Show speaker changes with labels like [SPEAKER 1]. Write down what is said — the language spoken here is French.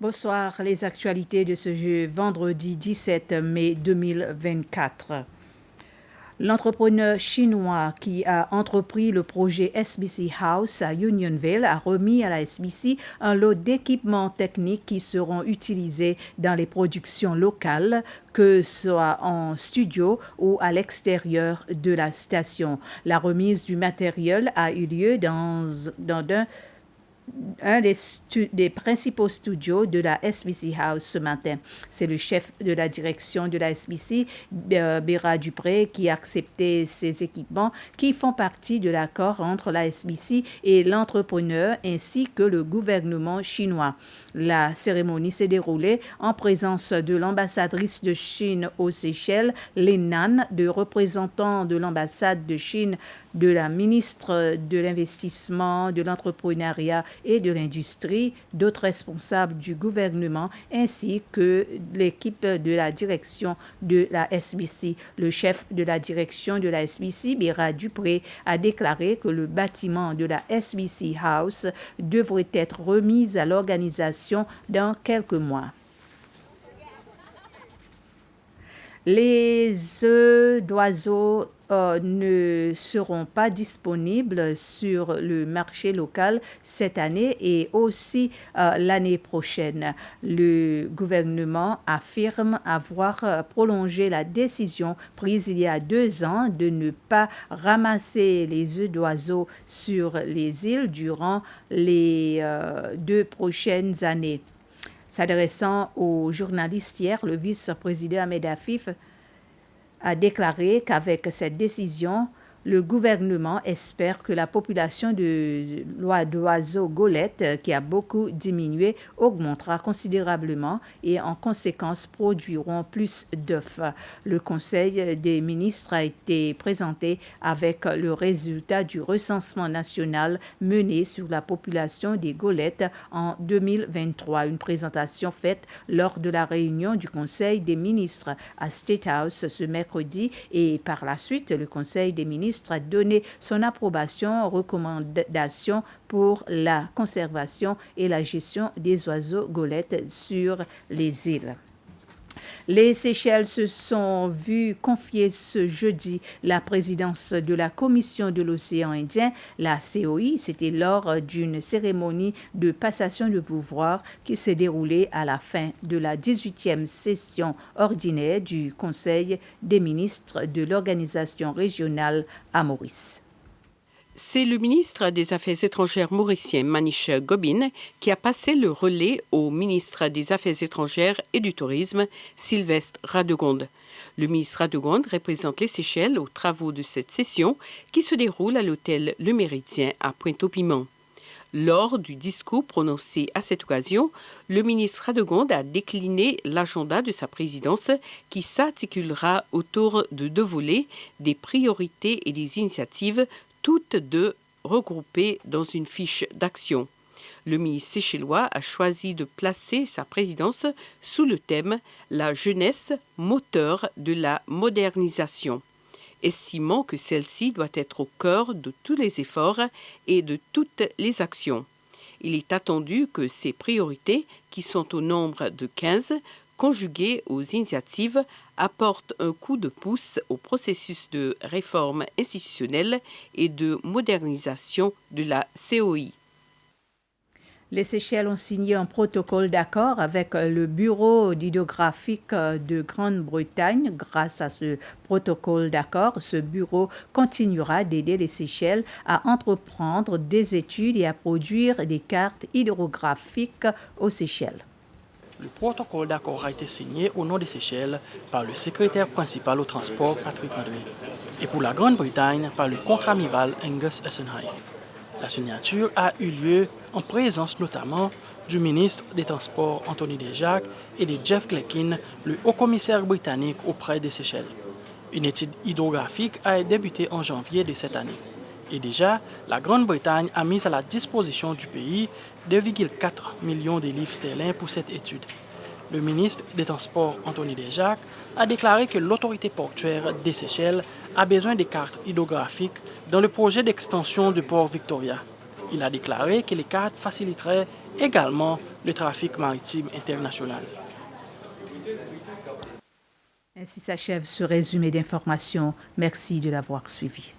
[SPEAKER 1] Bonsoir, les actualités de ce vendredi 17 mai 2024. L'entrepreneur chinois qui a entrepris le projet SBC House à Unionville a remis à la SBC un lot d'équipements techniques qui seront utilisés dans les productions locales, que ce soit en studio ou à l'extérieur de la station. La remise du matériel a eu lieu dans un des principaux studios de la SBC House ce matin. C'est le chef de la direction de la SBC, Béra Dupré, qui a accepté ces équipements qui font partie de l'accord entre la SBC et l'entrepreneur ainsi que le gouvernement chinois. La cérémonie s'est déroulée en présence de l'ambassadrice de Chine aux Seychelles, Lin Nan, de représentants de l'ambassade de Chine, de la ministre de l'Investissement, de l'Entrepreneuriat et de l'Industrie, d'autres responsables du gouvernement ainsi que l'équipe de la direction de la SBC. Le chef de la direction de la SBC, Béra Dupré, a déclaré que le bâtiment de la SBC House devrait être remis à l'organisation dans quelques mois. Les œufs d'oiseaux ne seront pas disponibles sur le marché local cette année et aussi l'année prochaine. Le gouvernement affirme avoir prolongé la décision prise il y a 2 ans de ne pas ramasser les œufs d'oiseaux sur les îles durant les 2 prochaines années. S'adressant aux journalistes hier, le vice-président Ahmed Afif a déclaré qu'avec cette décision, le gouvernement espère que la population d'oiseaux gaulettes, qui a beaucoup diminué, augmentera considérablement et en conséquence produiront plus d'œufs. Le Conseil des ministres a été présenté avec le résultat du recensement national mené sur la population des gaulettes en 2023. Une présentation faite lors de la réunion du Conseil des ministres à State House ce mercredi et par la suite, le Conseil des ministres a donné son approbation aux recommandations pour la conservation et la gestion des oiseaux gaulettes sur les îles. Les Seychelles se sont vues confier ce jeudi la présidence de la Commission de l'océan Indien, la COI. C'était lors d'une cérémonie de passation de pouvoir qui s'est déroulée à la fin de la 18e session ordinaire du Conseil des ministres de l'organisation régionale à Maurice.
[SPEAKER 2] C'est le ministre des Affaires étrangères mauricien Manish Gobin qui a passé le relais au ministre des Affaires étrangères et du Tourisme, Sylvestre Radegonde. Le ministre Radegonde représente les Seychelles aux travaux de cette session qui se déroule à l'hôtel Le Méridien à Pointe-au-Piment. Lors du discours prononcé à cette occasion, le ministre Radegonde a décliné l'agenda de sa présidence qui s'articulera autour de 2 volets, des priorités et des initiatives, toutes 2 regroupées dans une fiche d'action. Le ministre séchellois a choisi de placer sa présidence sous le thème « La jeunesse, moteur de la modernisation », estimant que celle-ci doit être au cœur de tous les efforts et de toutes les actions. Il est attendu que ces priorités, qui sont au nombre de 15, conjuguées aux initiatives, apportent un coup de pouce au processus de réforme institutionnelle et de modernisation de la COI.
[SPEAKER 1] Les Seychelles ont signé un protocole d'accord avec le Bureau d'hydrographique de Grande-Bretagne. Grâce à ce protocole d'accord, ce bureau continuera d'aider les Seychelles à entreprendre des études et à produire des cartes hydrographiques aux Seychelles.
[SPEAKER 3] Le protocole d'accord a été signé au nom des Seychelles par le secrétaire principal au transport Patrick André et pour la Grande-Bretagne par le contre-amiral Angus Essenheim. La signature a eu lieu en présence notamment du ministre des Transports Anthony Desjacques et de Jeff Gleckin, le haut-commissaire britannique auprès des Seychelles. Une étude hydrographique a débuté en janvier de cette année. Et déjà, la Grande-Bretagne a mis à la disposition du pays 2,4 millions de livres sterling pour cette étude. Le ministre des Transports, Anthony Desjacques, a déclaré que l'autorité portuaire des Seychelles a besoin des cartes hydrographiques dans le projet d'extension du port Victoria. Il a déclaré que les cartes faciliteraient également le trafic maritime international.
[SPEAKER 1] Ainsi s'achève ce résumé d'informations. Merci de l'avoir suivi.